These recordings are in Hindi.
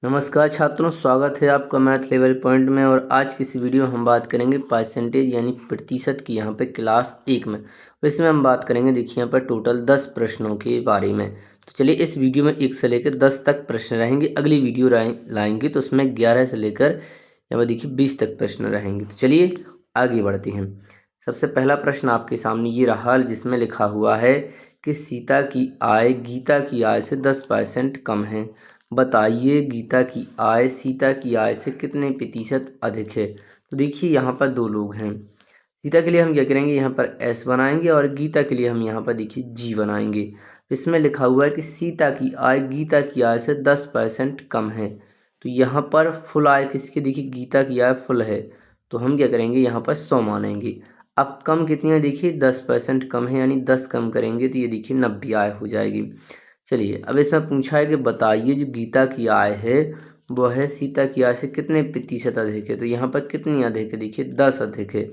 नमस्कार छात्रों, स्वागत है आपका मैथ लेवल पॉइंट में। और आज की इस वीडियो में हम बात करेंगे परसेंटेज यानी प्रतिशत की, यहाँ पे क्लास 1 में। तो इसमें हम बात करेंगे, देखिए यहाँ पर टोटल 10 प्रश्नों के बारे में। तो चलिए इस वीडियो में 1 से लेकर 10 तक प्रश्न रहेंगे। अगली वीडियो लाएंगे तो उसमें 11 से लेकर यहाँ पर देखिए 20 तक प्रश्न रहेंगे। तो चलिए आगे बढ़ते हैं। सबसे पहला प्रश्न आपके सामने ये रहा, जिसमें लिखा हुआ है कि सीता की आय गीता की आय से 10% कम है। बताइए गीता की आय सीता की आय से कितने प्रतिशत अधिक है। तो देखिए यहाँ पर दो लोग हैं। सीता के लिए हम क्या करेंगे, यहाँ पर एस बनाएंगे और गीता के लिए हम यहाँ पर देखिए जी बनाएंगे। इसमें लिखा हुआ है कि सीता की आय गीता की आय से 10% कम है। तो यहाँ पर फुल आय किसकी, देखिए गीता की आय फुल है, तो हम क्या करेंगे यहाँ पर 100 मानेंगे। अब कम कितनी है, देखिए 10% कम है, यानी 10 कम करेंगे तो ये देखिए 90 आय हो जाएगी। चलिए अब इसमें पूछा है कि बताइए जो गीता की आय है वो है सीता की आय से कितने प्रतिशत अधिक है। तो यहाँ पर कितनी अधिक है, देखिए 10 अधिक है।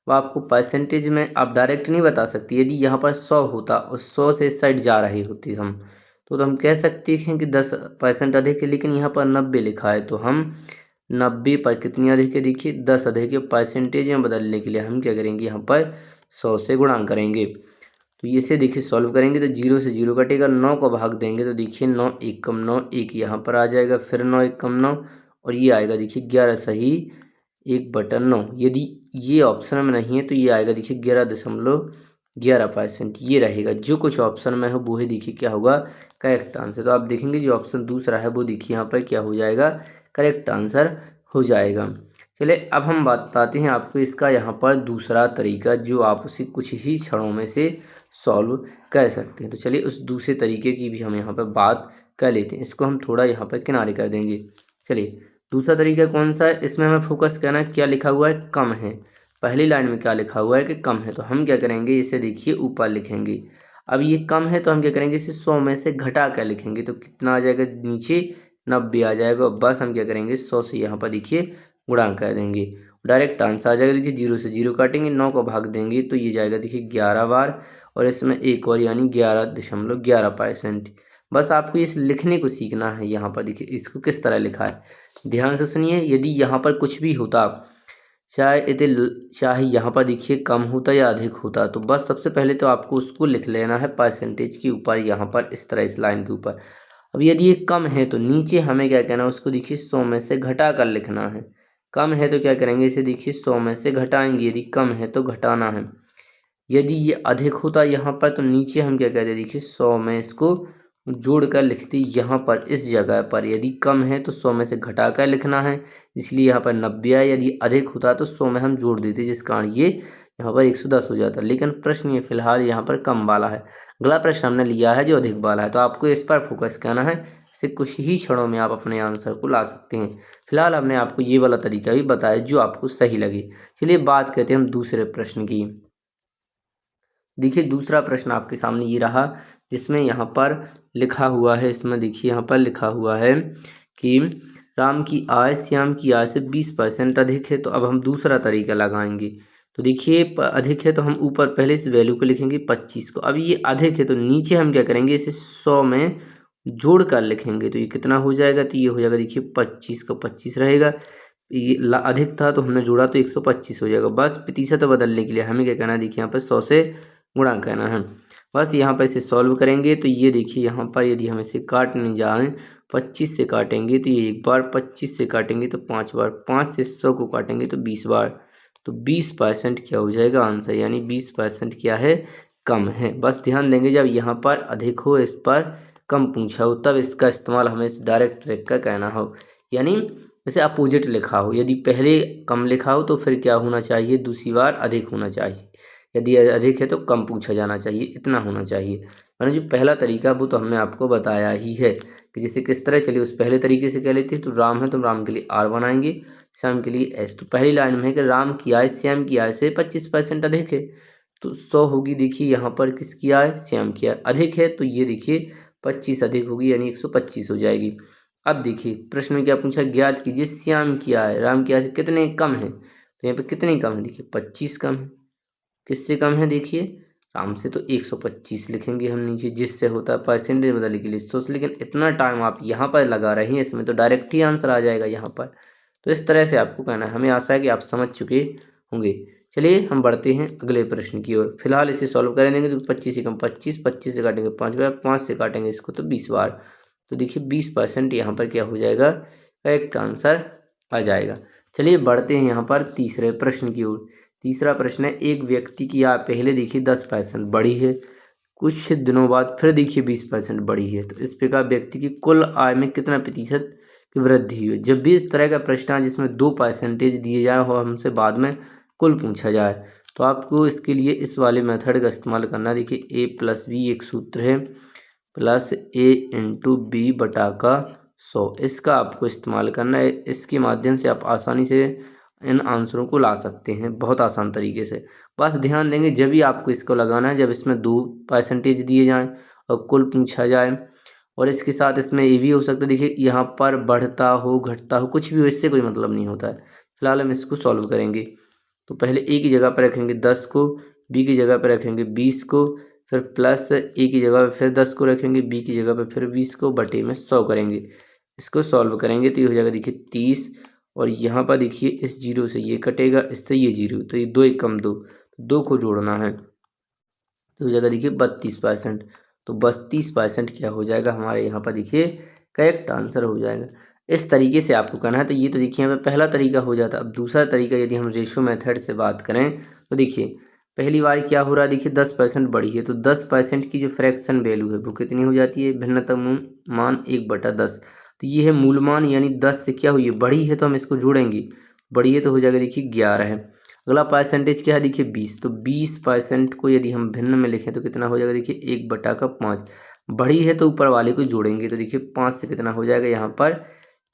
वो आपको परसेंटेज में आप डायरेक्ट नहीं बता सकती। यदि यहाँ पर 100 होता और 100 से इस साइड जा रहे होते हम, तो हम कह सकते हैं कि 10% अधिक है। लेकिन यहाँ पर 90 लिखा है, तो हम 90 पर कितनी अधिक है, देखिए 10 अधिक है। परसेंटेज में बदलने के लिए हम क्या करेंगे, यहाँ पर 100 से गुणा करेंगे। तो इसे देखिए सॉल्व करेंगे तो 0 से 0 कटेगा, 9 को भाग देंगे तो देखिए 9 1 कम 9 1 यहाँ पर आ जाएगा, फिर 9 1 कम 9 और ये आएगा देखिए 11 सही 1/9। यदि ये ऑप्शन में नहीं है तो ये आएगा देखिए 11.11%। ये रहेगा जो कुछ ऑप्शन में है वो ही देखिए क्या होगा, करेक्ट आंसर। तो आप देखेंगे जो ऑप्शन दूसरा है वो देखिए यहाँ पर क्या हो जाएगा, करेक्ट आंसर हो जाएगा। चलिए अब हम बताते हैं आपको इसका यहाँ पर दूसरा तरीका, जो आप उसे कुछ ही क्षणों में से सॉल्व कर सकते हैं। तो चलिए उस दूसरे तरीके की भी हम यहाँ पर बात कर लेते हैं। इसको हम थोड़ा यहाँ पर किनारे कर देंगे। चलिए दूसरा तरीका कौन सा है, इसमें हमें फोकस करना है। क्या लिखा हुआ है, कम है। पहली लाइन में क्या लिखा हुआ है कि कम है, तो हम क्या करेंगे, इसे देखिए ऊपर लिखेंगे। अब ये कम है तो हम क्या करेंगे, इसे 100 में से घटा कर लिखेंगे। तो कितना आ जाएगा, नीचे 90 आ जाएगा। बस हम क्या करेंगे, 100 से यहाँ पर देखिए गुणा कर देंगे, डायरेक्ट आंसर आ जाएगा। देखिए 0 से 0 काटेंगे, 9 को भाग देंगे तो ये जाएगा देखिए 11 बार, और इसमें एक और यानी 11.11%। बस आपको इस लिखने को सीखना है। यहाँ पर देखिए इसको किस तरह लिखा है, ध्यान से सुनिए। यदि यहाँ पर कुछ भी होता, चाहे यहाँ पर देखिए कम होता या अधिक होता, तो बस सबसे पहले तो आपको उसको लिख लेना है परसेंटेज के ऊपर, यहाँ पर इस तरह इस लाइन के ऊपर। अब यदि ये कम है तो नीचे हमें क्या कहना है, उसको देखिए 100 में से घटा कर लिखना है। कम है तो क्या करेंगे, इसे देखिए 100 में से घटाएंगे, यदि कम है तो घटाना है। यदि ये अधिक होता यहाँ पर तो नीचे हम क्या कहते, देखिए 100 में इसको जोड़ कर लिखते यहाँ पर इस जगह पर। यदि कम है तो 100 में से घटा कर लिखना है, इसलिए यहाँ पर 90 है। यदि अधिक होता तो 100 में हम जोड़ देते, जिस कारण ये यहाँ पर 110 हो जाता। लेकिन प्रश्न ये फिलहाल यहाँ पर कम वाला है। अगला प्रश्न हमने लिया है जो अधिक वाला है, तो आपको इस पर फोकस करना है। इससे कुछ ही क्षणों में आप अपने आंसर को ला सकते हैं। फिलहाल हमने आपको ये वाला तरीका भी बताया जो आपको सही लगे। चलिए बात करते हैं हम दूसरे प्रश्न की। देखिए दूसरा प्रश्न आपके सामने ये रहा, जिसमें यहाँ पर लिखा हुआ है, इसमें देखिए यहाँ पर लिखा हुआ है कि राम की आय श्याम की आय से 20% अधिक है। तो अब हम दूसरा तरीका लगाएंगे। तो देखिए अधिक है तो हम ऊपर पहले इस वैल्यू को लिखेंगे 25 को। अब ये अधिक है तो नीचे हम क्या करेंगे, इसे 100 में जोड़ कर लिखेंगे। तो ये कितना हो जाएगा, तो ये हो जाएगा देखिए 25 का 25 रहेगा। ये अधिक था तो हमने जोड़ा तो 125 हो जाएगा। बस प्रतिशत बदलने के लिए हमें क्या करना है, देखिए यहाँ पर 100 से गुणा करना है। बस यहाँ पर इसे सॉल्व करेंगे तो ये देखिए यहाँ पर यदि हम इसे काटने जाएँ, 25 से काटेंगे तो ये एक बार, 25 से काटेंगे तो 5 बार, 5 से 100 को काटेंगे तो 20 बार। तो 20% क्या हो जाएगा आंसर, यानी 20% क्या है, कम है। बस ध्यान देंगे जब यहाँ पर अधिक हो, इस पर कम पूछा हो, तब इसका इस्तेमाल हमें डायरेक्ट ट्रिक का कहना हो। यानी जैसे अपोजिट लिखा हो, यदि पहले कम लिखा हो तो फिर क्या होना चाहिए, दूसरी बार अधिक होना चाहिए। यदि अधिक है तो कम पूछा जाना चाहिए, इतना होना चाहिए। मैंने जो पहला तरीका वो तो हमने आपको बताया ही है कि जैसे किस तरह। चलिए उस पहले तरीके से कह लेते हैं। तो राम है तो राम के लिए आर बनाएंगे, श्याम के लिए एस। तो पहली लाइन में है कि राम की आय श्याम की आय से 25% अधिक है। तो 100 होगी, देखिए यहाँ पर किसकी आय, श्याम की आय। अधिक है तो ये देखिए 25 अधिक होगी, यानी 125 हो जाएगी। अब देखिए प्रश्न में क्या पूछा, ज्ञात कीजिए श्याम की आय राम की आय से कितने कम है। तो यहाँ पे कितने कम है, देखिए 25 कम है। किससे कम है, देखिए आराम से तो 125 लिखेंगे हम नीचे, जिससे होता है परसेंटेज बदलने के लिए सोच। लेकिन इतना टाइम आप यहाँ पर लगा रही हैं, इसमें तो डायरेक्ट ही आंसर आ जाएगा यहाँ पर। तो इस तरह से आपको कहना है। हमें आशा है कि आप समझ चुके होंगे। चलिए हम बढ़ते हैं अगले प्रश्न की ओर। फिलहाल इसे सॉल्व कर देंगे तो 25 से कम 25, 25 से काटेंगे 5 बार, 5 से काटेंगे इसको तो 20 बार। तो देखिए 20% यहाँ पर क्या हो जाएगा, करेक्ट आंसर आ जाएगा। चलिए बढ़ते हैं यहाँ पर तीसरे प्रश्न की ओर। तीसरा प्रश्न है, एक व्यक्ति की आय पहले देखिए 10% बढ़ी है, कुछ दिनों बाद फिर देखिए 20% बढ़ी है। तो इस प्रकार व्यक्ति की कुल आय में कितना प्रतिशत की वृद्धि हुई। जब भी इस तरह का प्रश्न है जिसमें 2% दिए जाए और हमसे बाद में कुल पूछा जाए, तो आपको इसके लिए इस वाले मेथड का इस्तेमाल करना। देखिए A+B एक सूत्र है, प्लस A×B/100, इसका आपको इस्तेमाल करना है। इसके माध्यम से आप आसानी से इन आंसरों को ला सकते हैं, बहुत आसान तरीके से। बस ध्यान देंगे जब भी आपको इसको लगाना है जब इसमें 2% दिए जाएं और कुल पूछा जाए, और इसके साथ इसमें ये भी हो सकता है, देखिए यहाँ पर बढ़ता हो घटता हो कुछ भी हो, इससे कोई मतलब नहीं होता है। फिलहाल हम इसको सॉल्व करेंगे। तो पहले ए की जगह पर रखेंगे 10 को, बी की जगह पर रखेंगे 20 को, फिर प्लस ए की जगह पर फिर 10 को रखेंगे, बी की जगह पर फिर 20 को, बटे में 100 करेंगे। इसको सॉल्व करेंगे तो ये हो जाएगा देखिए 30, और यहाँ पर देखिए इस जीरो से ये कटेगा, इससे ये जीरो, तो ये 2 एक कम 2, तो 2 को जोड़ना है तो हो जाएगा देखिए 32%। तो 32% क्या हो जाएगा हमारे यहाँ पर देखिए करेक्ट आंसर हो जाएगा। इस तरीके से आपको करना है। तो ये तो देखिए यहाँ पे पहला तरीका हो जाता। अब दूसरा तरीका यदि हम रेशो मेथड से बात करें तो देखिए पहली बार क्या हो रहा है, देखिए 10% बढ़ी है, तो 10% की जो फ्रैक्शन वैल्यू है वो कितनी हो जाती है, भिन्नतम मान 1/10। तो ये है मूल मान, यानी 10 से क्या हुई है, बढ़ी है, तो हम इसको जोड़ेंगे, बढ़ी है तो हो जाएगा देखिए 11 है। अगला परसेंटेज क्या है, देखिए 20, तो 20% को यदि हम भिन्न में लिखें तो कितना हो जाएगा, देखिए 1/5। बढ़ी है तो ऊपर वाले को जोड़ेंगे, तो देखिए 5 से कितना हो जाएगा, यहाँ पर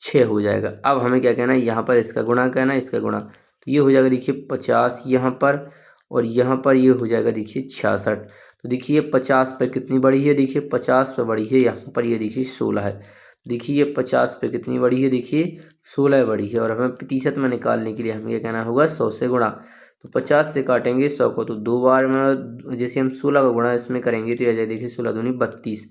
6 हो जाएगा। अब हमें क्या कहना है, यहाँ पर इसका गुणा कहना है, इसका गुणा, तो ये हो जाएगा देखिए 50 यहाँ पर, और यहाँ पर ये हो जाएगा देखिए 66। तो देखिए 50 पर कितनी बढ़ी है, देखिए 50 पर बढ़ी है यहाँ पर, ये देखिए 16 है। देखिए ये 50 पे कितनी बढ़ी है, देखिए 16 बढ़ी है, और हमें प्रतिशत में निकालने के लिए हमें क्या कहना होगा, 100 से गुणा। तो 50 से काटेंगे 100 को, तो 2 बार में जैसे हम 16 का गुणा इसमें करेंगे तो यह जाए देखिए 16 दूनी 32।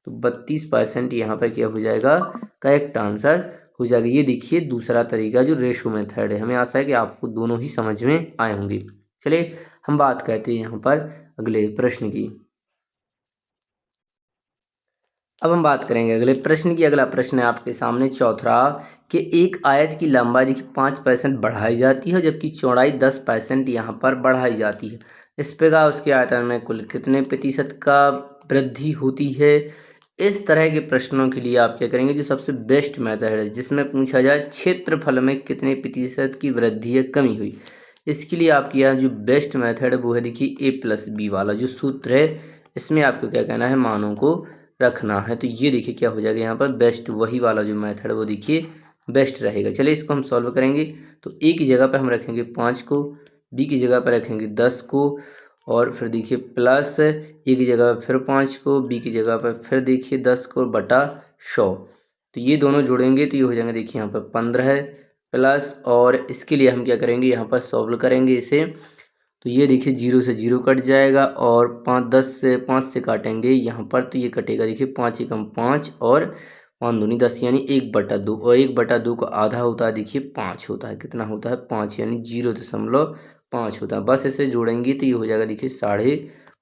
तो 32% यहाँ पर क्या हो जाएगा, करेक्ट आंसर हो जाएगा। ये देखिए दूसरा तरीका जो रेशो मेथड है। हमें आशा है कि आपको दोनों ही समझ में आए होंगे। चलिए हम बात करते हैं यहाँ पर अगले प्रश्न की। अब हम बात करेंगे अगले प्रश्न की। अगला प्रश्न है आपके सामने चौथा, कि एक आयत की लंबाई देखिए 5% बढ़ाई जाती है, जबकि चौड़ाई 10% यहाँ पर बढ़ाई जाती है। इस प्रकार उसके आयतन में कुल कितने प्रतिशत का वृद्धि होती है। इस तरह के प्रश्नों के लिए आप क्या करेंगे, जो सबसे बेस्ट मेथड है जिसमें पूछा जाए क्षेत्रफल में कितने प्रतिशत की वृद्धि या कमी हुई, इसके लिए आपके यहाँ जो बेस्ट मेथड है वो है देखिए A+B वाला जो सूत्र है। इसमें आपको क्या कहना है, मानों को रखना है। तो ये देखिए क्या हो जाएगा यहाँ पर बेस्ट, वही वाला जो मेथड है वो देखिए बेस्ट रहेगा। चलिए इसको हम सॉल्व करेंगे। तो ए की जगह पर हम रखेंगे 5 को, बी की जगह पर रखेंगे 10 को, और फिर देखिए प्लस ए की जगह पर फिर 5 को, बी की जगह पर फिर देखिए 10 को, बटा 100। तो ये दोनों जोड़ेंगे तो ये हो जाएंगे देखिए यहाँ पर 15 है, प्लस, और इसके लिए हम क्या करेंगे, यहाँ पर सॉल्व करेंगे इसे। तो ये देखिए 0 से 0 कट जाएगा, और 5 से काटेंगे यहाँ पर, तो ये कटेगा देखिए 5 एकम 5, और 5 दूनी 10, यानी 1/2, और 1/2 का आधा होता है देखिए 5 होता है, कितना होता है 5, यानी 0.5 होता है। बस इसे जोड़ेंगे तो ये हो जाएगा देखिए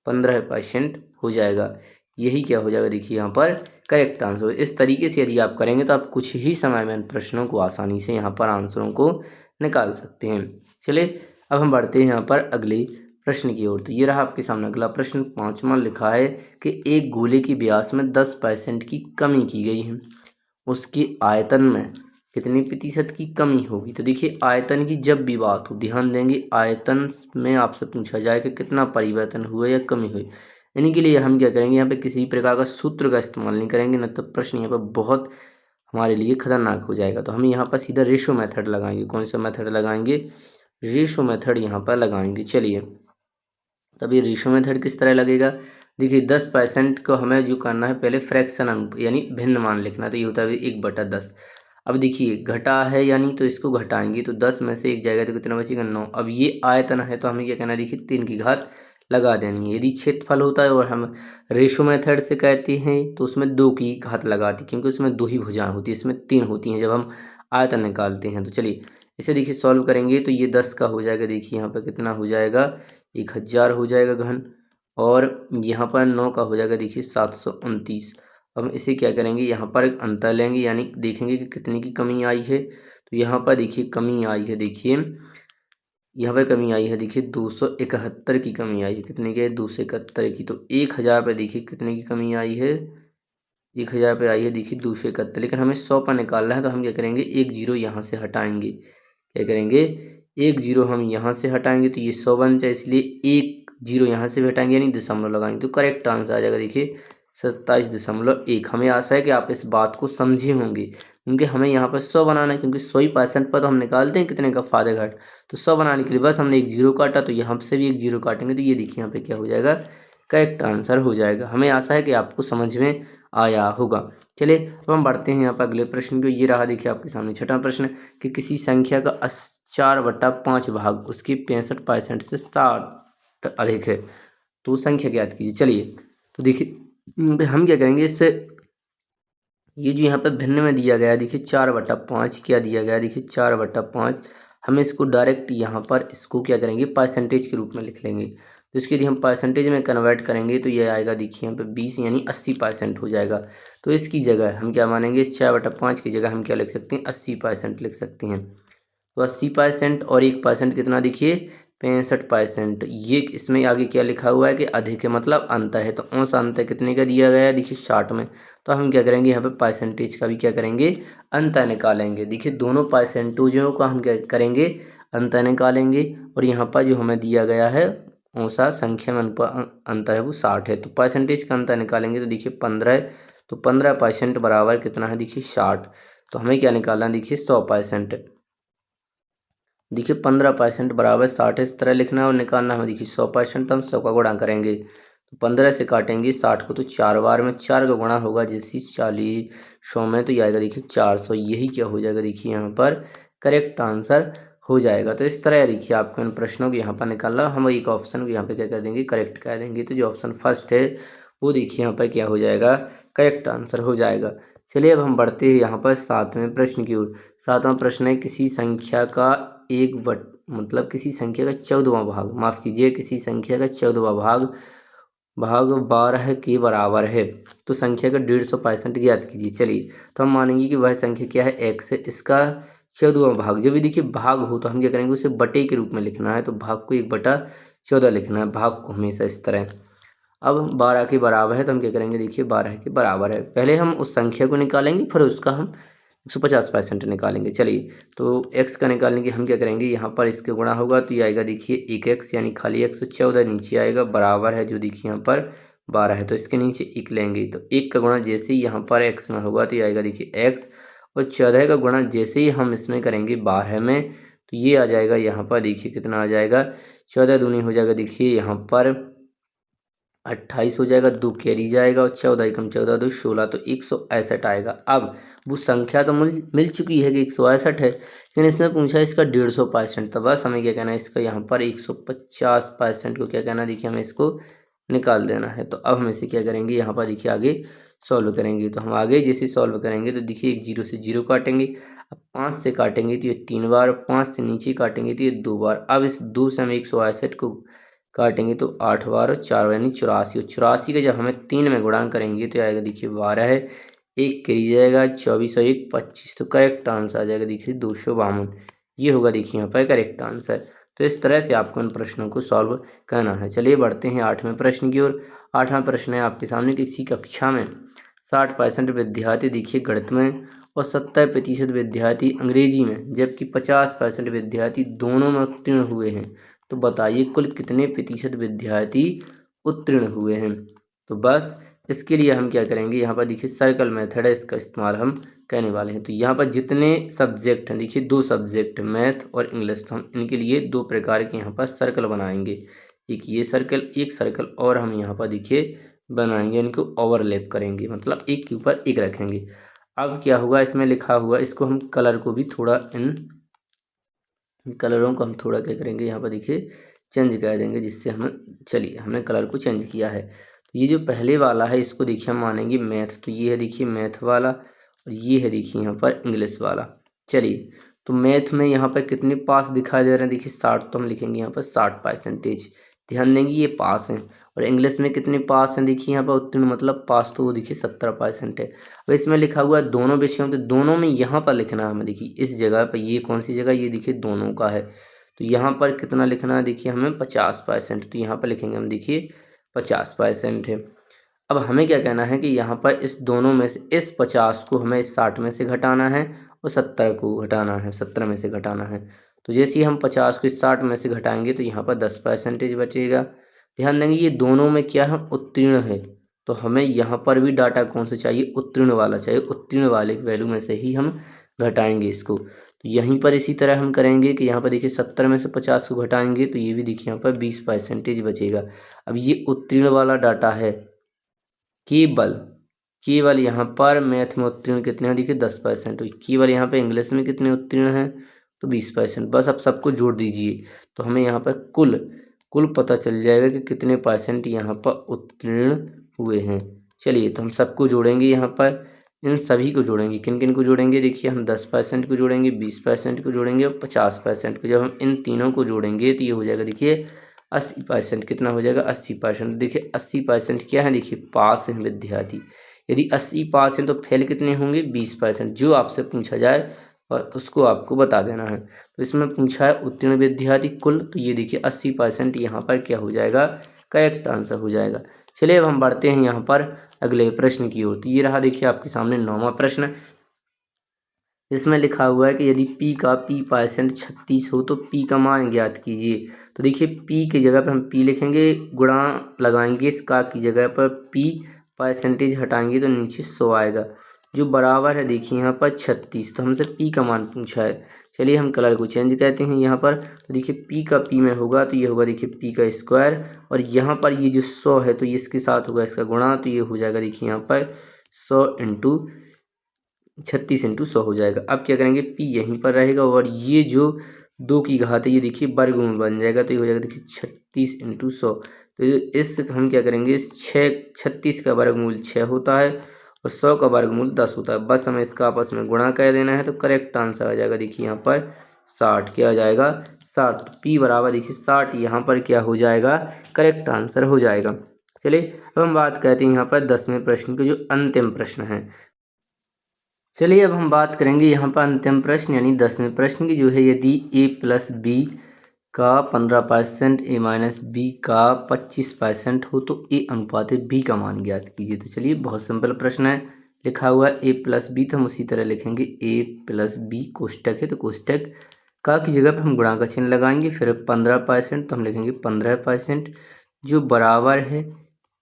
15.5% हो जाएगा। यही क्या हो जाएगा देखिए यहाँ पर करेक्ट आंसर। इस तरीके से यदि आप करेंगे तो आप कुछ ही समय में इन प्रश्नों को आसानी से यहाँ पर आंसरों को निकाल सकते हैं। चलिए अब हम बढ़ते हैं यहाँ पर अगले प्रश्न की ओर। तो ये रहा आपके सामने अगला प्रश्न। 5वां लिखा है कि एक गोले की व्यास में 10% की कमी की गई है, उसके आयतन में कितनी प्रतिशत की कमी होगी। तो देखिए आयतन की जब भी बात हो, ध्यान देंगे आयतन में आपसे पूछा जाए कि कितना परिवर्तन हुआ या कमी हुई, इन्हीं के लिए हम क्या करेंगे, यहाँ पे किसी प्रकार का सूत्र का इस्तेमाल नहीं करेंगे, न तो प्रश्न यहाँ पर बहुत हमारे लिए खतरनाक हो जाएगा। तो हम यहाँ पर सीधा रेशो मेथड लगाएंगे। कौन सा मेथड लगाएंगे, रेशो मेथड यहाँ पर लगाएंगे। चलिए तब ये रेशो मेथड किस तरह लगेगा, देखिए 10% को हमें जो करना है, पहले फ्रैक्शन यानी भिन्न मान लिखना, तो ये होता है 1/10। अब देखिए घटा है यानी, तो इसको घटाएंगे तो 10 में से 1 जाएगा तो कितना बचेगा 9। अब ये आयतन है तो हमें क्या कहना है, देखिए 3 की घात लगा देनी है। यदि क्षेत्रफल होता है और हम रेशो मेथड से कहते हैं तो उसमें 2 की घात लगाती, क्योंकि उसमें 2 ही भुजाएं होती है, इसमें 3 होती हैं जब हम आयतन निकालते हैं। तो चलिए इसे देखिए सॉल्व करेंगे तो ये 10 का हो जाएगा, देखिए यहाँ पर कितना हो जाएगा 1000 हो जाएगा घन, और यहाँ पर 9 का हो जाएगा देखिए 729। अब इसे क्या करेंगे, यहाँ पर एक अंतर लेंगे, यानी देखेंगे कि कितने की कमी आई है। तो यहाँ पर देखिए कमी आई है, देखिए यहाँ पर कमी आई है, देखिए 271 की कमी आई है। कितने की है, 271 की। तो 1000 पे देखिए कितने की कमी आई है, 1000 पे आई है देखिए 271। लेकिन हमें 100 पर निकालना है, तो हम क्या करेंगे, एक जीरो यहाँ से हटाएंगे। क्या करेंगे, एक जीरो हम यहाँ से हटाएंगे तो ये 100 बन जाए, इसलिए एक जीरो यहाँ से भी हटाएंगे, यानी दशमलव लगाएंगे तो करेक्ट आंसर आ जाएगा देखिए 27.1। हमें आशा है कि आप इस बात को समझे होंगे, क्योंकि हमें यहाँ पर 100 बनाना है, क्योंकि 100% पर तो हम निकालते हैं कितने का फायदा घाट। तो 100 बनाने के लिए बस हमने एक जीरो काटा, तो यहाँ से भी एक जीरो काटेंगे तो ये देखिए यहाँ पे क्या हो जाएगा, करेक्ट आंसर हो जाएगा। हमें आशा है कि आपको समझ में आया होगा। चलिए अब हम बढ़ते हैं यहाँ पर अगले प्रश्न को। ये रहा देखिए आपके सामने छठा प्रश्न कि किसी संख्या का 4/5 भाग उसकी 65% से 60 अधिक है, तो संख्या ज्ञात कीजिए। चलिए तो देखिए हम क्या करेंगे, इससे ये जो यहाँ पे भिन्न में दिया गया है देखिए 4/5 क्या दिया गया है, देखिए 4/5 हम इसको डायरेक्ट यहाँ पर इसको क्या करेंगे, परसेंटेज के रूप में लिख लेंगे। तो इसके लिए हम परसेंटेज में कन्वर्ट करेंगे तो ये आएगा देखिए यहाँ पे 20 यानी 80% हो जाएगा। तो इसकी जगह हम क्या मानेंगे, इस 4/5 की जगह हम क्या लिख सकते हैं, 80% लिख सकते हैं। तो 80% और 1% कितना, देखिए 65%। ये इसमें आगे क्या लिखा हुआ है कि अधिक है, मतलब अंतर है। तो औंस अंतर कितने का दिया गया है, देखिए 60 में। तो हम क्या करेंगे, यहाँ पे परसेंटेज का भी क्या करेंगे, अंतर निकालेंगे। देखिए दोनों परसेंटेजों का हम क्या करेंगे, अंतर निकालेंगे। और यहाँ पर जो हमें दिया गया है औंसा संख्या में अंतर है वो 60 है। तो परसेंटेज का अंतर निकालेंगे तो देखिए 15 है। तो 15% बराबर कितना है, देखिए 60। तो हमें क्या निकालना है, देखिए 100%। देखिए 15% बराबर 60 इस तरह लिखना है, और निकालना हमें देखिए 100%। तो हम 100 का गुणा करेंगे तो 15 से काटेंगे 60 को, तो 4 बार में 4 का गुणा होगा जैसे 40 100 में, तो ये आएगा देखिए 400। यही क्या हो जाएगा, देखिए यहाँ पर करेक्ट आंसर हो जाएगा। तो इस तरह देखिए आपको इन प्रश्नों को यहाँ पर निकालना, हम एक ऑप्शन को यहाँ पे क्या कर देंगे, करेक्ट कर देंगे। तो जो ऑप्शन फर्स्ट है वो देखिए यहाँ पर क्या हो जाएगा, करेक्ट आंसर हो जाएगा। चलिए अब हम बढ़ते हैं यहाँ पर 7वें प्रश्न की ओर। 7वां प्रश्न है किसी संख्या का मतलब किसी संख्या का 14वां भाग, माफ कीजिए, किसी संख्या का 14वां भाग 12 के बराबर है, तो संख्या का 150% ज्ञात कीजिए। चलिए तो हम मानेंगे कि वह संख्या क्या है, x है, इसका 14वां भाग। जब भी देखिए भाग हो तो हम क्या करेंगे, उसे बटे के रूप में लिखना है। तो भाग को 1/14 लिखना है, भाग को हमेशा इस तरह। अब 12 के बराबर है तो हम क्या करेंगे, देखिए 12 के बराबर है, पहले हम उस संख्या को निकालेंगे, फिर उसका हम 150% निकालेंगे। चलिए तो x का निकालने के हम क्या करेंगे, यहाँ पर इसके गुणा होगा तो ये आएगा देखिए 1x यानी खाली 114 नीचे आएगा, बराबर है जो देखिए यहाँ पर 12 है, तो इसके नीचे 1 लेंगे। तो 1 का गुणा जैसे ही यहाँ पर x में होगा तो ये आएगा देखिए x, और 14 का गुणा जैसे ही हम इसमें करेंगे 12 में, तो ये आ जाएगा यहाँ पर देखिए कितना आ जाएगा, 14 दूनी हो जाएगा देखिए यहाँ पर 28 हो जाएगा, 2 कैरी जाएगा, और 14 एकम 14 2 16, तो 161 आएगा। अब वो संख्या तो मिल चुकी है कि 161 है, लेकिन इसमें पूछा इसका 150%। तो बस हमें क्या कहना है, इसका यहाँ पर 150% को क्या कहना है, देखिए हमें इसको निकाल देना है। तो अब हम इसे क्या करेंगे, यहाँ पर देखिए आगे सॉल्व करेंगे। तो हम आगे जैसे सॉल्व करेंगे तो देखिए एक 0 से 0 काटेंगे, अब 5 से काटेंगे तो ये 3 बार, 5 से नीचे काटेंगे तो ये 2 बार। अब इस 2 से हम 162 को काटेंगे तो 8 बार और 4 बार यानी 84, और 84 का जब हमें 3 में गुणा करेंगे तो आएगा देखिए 12 है, एक करी जाएगा 24 और 1 25, तो करेक्ट आंसर आ जाएगा देखिए 252। ये होगा देखिए यहाँ पर करेक्ट आंसर। तो इस तरह से आपको इन प्रश्नों को सॉल्व करना है। चलिए बढ़ते हैं 8वें प्रश्न की ओर। 8वां प्रश्न है आपके सामने, किसी कक्षा में 60% विद्यार्थी देखिए गणित में और 70% विद्यार्थी अंग्रेजी में, जबकि 50% विद्यार्थी दोनों में उत्तीर्ण हुए हैं, तो बताइए कुल कितने प्रतिशत विद्यार्थी उत्तीर्ण हुए हैं। तो बस इसके लिए हम क्या करेंगे, यहाँ पर देखिए सर्कल मेथड है, इसका इस्तेमाल हम करने वाले हैं। तो यहाँ पर जितने सब्जेक्ट हैं, देखिए 2 सब्जेक्ट मैथ और इंग्लिश, तो हम इनके लिए 2 प्रकार के यहाँ पर सर्कल बनाएंगे। एक ये सर्कल, एक सर्कल और हम यहाँ पर देखिए बनाएंगे, इनको ओवरलैप करेंगे, मतलब एक के ऊपर एक रखेंगे। अब क्या हुआ, इसमें लिखा हुआ, इसको हम कलर को भी थोड़ा इन कलरों को हम थोड़ा क्या करेंगे, यहाँ पर देखिए चेंज कर देंगे, जिससे हम चलिए हमने कलर को चेंज किया है। तो ये जो पहले वाला है इसको देखिए हम मानेंगे मैथ, तो ये है देखिए मैथ वाला, और ये है देखिए यहाँ पर इंग्लिश वाला। चलिए तो मैथ में यहाँ पर कितने पास दिखाई दे रहे हैं, देखिए 60, तो हम लिखेंगे यहाँ पर 60%। ध्यान देंगे ये पास हैं। और इंग्लिश में कितने पास हैं, देखिए यहाँ पर उत्तीर्ण मतलब पास, तो वो देखिए 70% है। अब इसमें लिखा हुआ है दोनों विषयों, तो दोनों में यहाँ पर लिखना है हमें, देखिए इस जगह पर, ये कौन सी जगह, ये देखिए दोनों का है, तो यहाँ पर कितना लिखना है, देखिए हमें 50%, तो यहाँ पर लिखेंगे हम देखिए 50% है। अब हमें क्या कहना है कि यहाँ पर इस दोनों में से इस 50 को हमें इस 60 में से घटाना है, और 70 को घटाना है, 70 में से घटाना है। तो जैसे ही हम 50 को इस 60 में से घटाएंगे तो यहाँ पर 10% बचेगा। ध्यान देंगे ये दोनों में क्या है, उत्तीर्ण है, तो हमें यहाँ पर भी डाटा कौन सा चाहिए, उत्तीर्ण वाला चाहिए। उत्तीर्ण वाले वैल्यू में से ही हम घटाएंगे इसको। तो यहीं पर इसी तरह हम करेंगे कि यहाँ पर देखिए 70 में से 50 को घटाएंगे तो ये भी देखिए यहाँ पर 20% बचेगा। अब ये उत्तीर्ण वाला डाटा है, केवल केवल यहाँ पर मैथ में उत्तीर्ण कितने हैं, देखिए 10%। केवल यहाँ पे इंग्लिश में कितने उत्तीर्ण हैं, तो 20%। बस अब सबको जोड़ दीजिए तो हमें यहाँ पर कुल कुल पता चल जाएगा कि कितने परसेंट यहाँ पर उत्तीर्ण हुए हैं। चलिए तो हम सबको जोड़ेंगे, यहाँ पर इन सभी को जोड़ेंगे। किन किन को जोड़ेंगे, देखिए हम 10% को जोड़ेंगे, 20% को जोड़ेंगे और 50% को। जब हम इन तीनों को जोड़ेंगे तो ये हो जाएगा देखिए 80%। कितना हो जाएगा, 80%। देखिए 80% क्या है, देखिए पास हैं विद्यार्थी। यदि 80 पास हैं तो फेल कितने होंगे, 20%। जो आपसे पूछा जाए और उसको आपको बता देना है। तो इसमें पूछा है उत्तीर्ण विद्यार्थी कुल, तो ये देखिए 80% यहाँ पर क्या हो जाएगा, करेक्ट आंसर हो जाएगा। चलिए अब हम बढ़ते हैं यहाँ पर अगले प्रश्न की ओर। तो ये रहा देखिए आपके सामने 9वां प्रश्न। इसमें लिखा हुआ है कि यदि p का p% 36 हो तो p का मान ज्ञात कीजिए। तो देखिए p की जगह पर हम p लिखेंगे, गुणा लगाएंगे इस का की जगह पर p% हटाएंगे तो नीचे 100 आएगा, जो बराबर है देखिए यहाँ पर 36। तो हमसे p का मान पूछा है। चलिए हम कलर को चेंज करते हैं यहाँ पर। तो देखिए p का p में होगा तो ये होगा देखिए p का स्क्वायर, और यहाँ पर ये जो 100 है तो ये इसके साथ होगा इसका गुणा, तो ये हो जाएगा देखिए यहाँ पर 100 इंटू 36 इंटू 100 हो जाएगा। अब क्या करेंगे, p यहीं पर रहेगा और ये जो 2 की घात है ये देखिए वर्गमूल बन जाएगा, तो ये हो जाएगा देखिए 36 इंटू 100। तो इस हम क्या करेंगे, 36 का वर्गमूल 6 होता है और 100 का वर्गमूल 10 होता है। बस हमें इसका आपस में गुणा कर देना है तो करेक्ट आंसर आ जाएगा देखिए यहाँ पर 60। क्या आ जाएगा, 60। तो p बराबर देखिए 60 यहाँ पर क्या हो जाएगा, करेक्ट आंसर हो जाएगा। चलिए अब हम बात करते हैं यहाँ पर 10वें प्रश्न के जो अंतिम प्रश्न है। चलिए अब हम बात करेंगे यहाँ पर अंतिम प्रश्न यानी 10वें प्रश्न की, जो है यदि a प्लस बी का 15%, a माइनस बी का 25% हो तो a अनुपात b का मान ज्ञात कीजिए। तो चलिए बहुत सिंपल प्रश्न है। लिखा हुआ है a प्लस बी, तो हम उसी तरह लिखेंगे a प्लस बी, कोष्टक है तो कोष्टक का की जगह पर हम गुणा का चिन्ह लगाएंगे, फिर 15% तो हम लिखेंगे 15%, जो बराबर है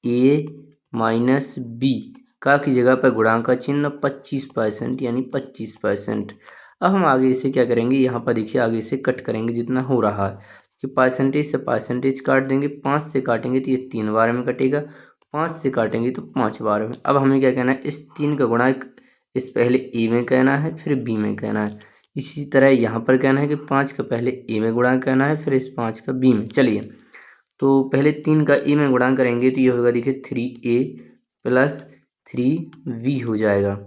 a माइनस बी का की जगह पर गुणांक का चिन्ह 25% यानी 25%। अब हम आगे इसे क्या करेंगे, यहाँ पर देखिए आगे इसे कट करेंगे जितना हो रहा है कि परसेंटेज से परसेंटेज काट देंगे, 5 से काटेंगे तो ये 3 बार में कटेगा, 5 से काटेंगे तो 5 बार में। अब हमें क्या कहना है, इस 3 का गुणा इस पहले ए में कहना है फिर बी में कहना है। इसी तरह यहाँ पर कहना है कि 5 का पहले ए में गुणा करना है फिर इस 5 का बी में। चलिए तो पहले 3 का ए में गुणा करेंगे तो ये होगा देखिए 3a प्लस 3v हो जाएगा,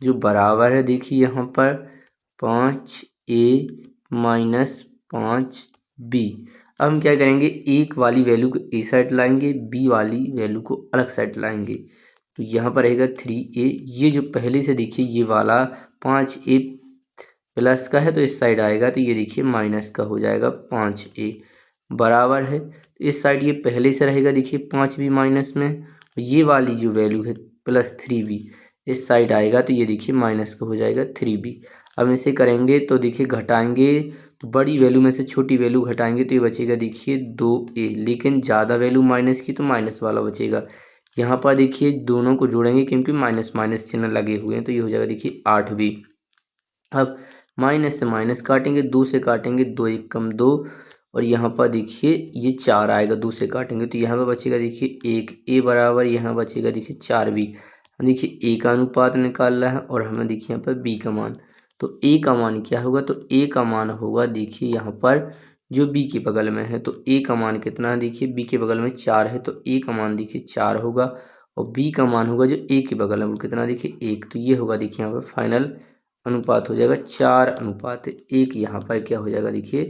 जो बराबर है देखिए यहाँ पर 5a माइनस 5b। अब हम क्या करेंगे, एक वाली वैल्यू को ए साइड लाएंगे, बी वाली वैल्यू को अलग साइड लाएंगे, तो यहाँ पर रहेगा 3a। ये जो पहले से देखिए ये वाला 5a प्लस का है तो इस साइड आएगा, तो ये देखिए माइनस का हो जाएगा 5a, बराबर है इस साइड ये पहले से रहेगा देखिए 5b माइनस में, ये वाली जो वैल्यू है प्लस 3b इस साइड आएगा, तो ये देखिए माइनस का हो जाएगा 3b। अब इसे करेंगे तो देखिए घटाएंगे तो बड़ी वैल्यू में से छोटी वैल्यू घटाएंगे तो ये बचेगा देखिए 2a, लेकिन ज़्यादा वैल्यू माइनस की तो माइनस वाला बचेगा। यहाँ पर देखिए दोनों को जोड़ेंगे क्योंकि माइनस माइनस चिन्ह लगे हुए हैं, तो ये हो जाएगा देखिए 8b। अब माइनस से माइनस काटेंगे, 2 से काटेंगे, 2 एक कम 2, और यहाँ पर देखिए ये 4 आएगा, 2 से काटेंगे तो यहाँ पर बचेगा देखिए 1, a बराबर यहाँ बचेगा देखिए 4b। देखिए a का अनुपात निकालना है और हमें देखिए यहाँ पर b का मान, तो a का मान क्या होगा, तो a का मान होगा देखिए यहाँ पर जो बी के बगल में है। तो ए का मान कितना है, देखिए बी के बगल में 4 है तो ए का मान देखिए 4 होगा, और बी का मान होगा जो ए के बगल में वो कितना, देखिए 1। तो ये होगा देखिए यहाँ पर फाइनल अनुपात हो जाएगा 4:1। यहाँ पर क्या हो जाएगा, देखिए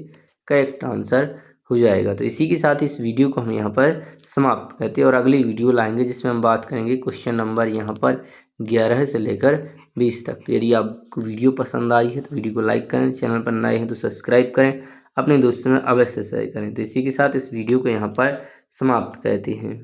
करेक्ट आंसर हो जाएगा। तो इसी के साथ इस वीडियो को हम यहाँ पर समाप्त करते हैं और अगली वीडियो लाएंगे जिसमें हम बात करेंगे क्वेश्चन नंबर यहाँ पर 11 से लेकर 20 तक। तो यदि आपको वीडियो पसंद आई है तो वीडियो को लाइक करें, चैनल पर नए हैं तो सब्सक्राइब करें, अपने दोस्तों में अवश्य शेयर करें। तो इसी के साथ इस वीडियो को यहाँ पर समाप्त करते हैं।